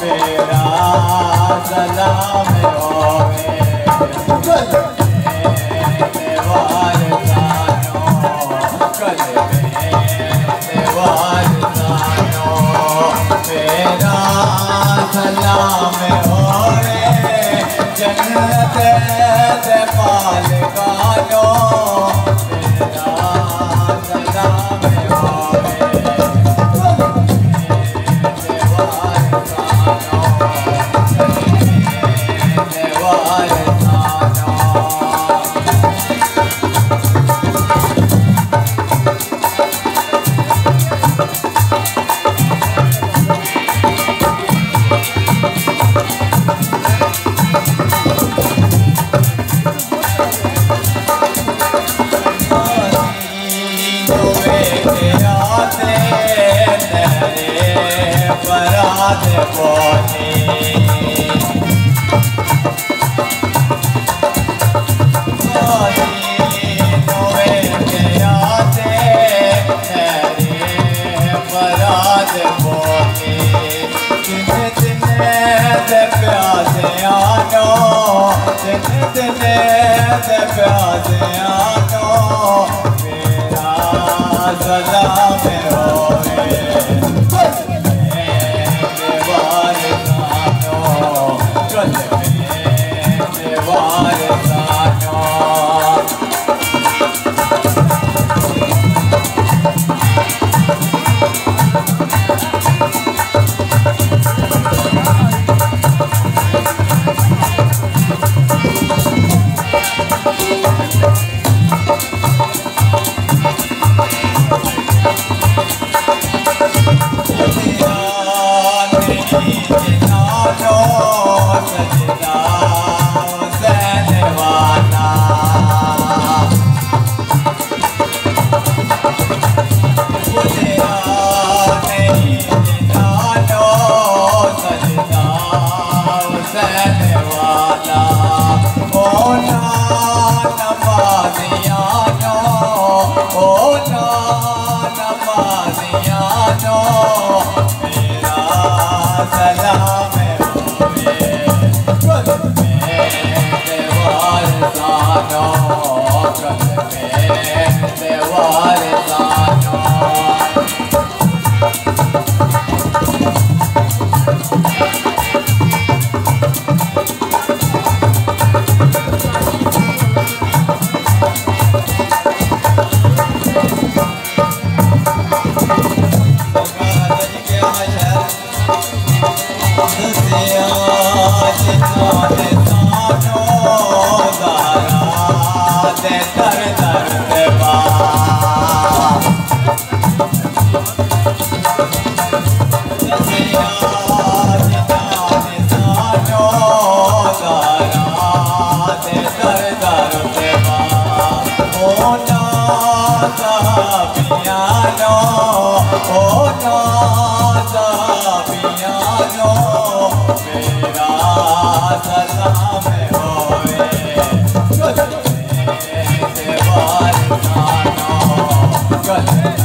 मेरा सलाम होवे देवार सानो कल देवार सानो मेरा सलाम होवे जन्नत दे मालिकानो मेरा सलाम होवे देवार सानो देवार सानो बरात बोली नोए के आते बरात बोली दिन दिन दे प्यासे आनो दिन दिन दे प्यासे आनो मेरा सलाम होवे देवार सानो कल देवार सानो सजदा हुसैन वाला बुझिया नहीं जिनानो सजदा हुसैन वाला ओना नमाजियानो ओना नमाजियानो मेरा सलाम देवार सानो कल देवार सानो पियानो मेरा सलाम होवे देवार सानो कल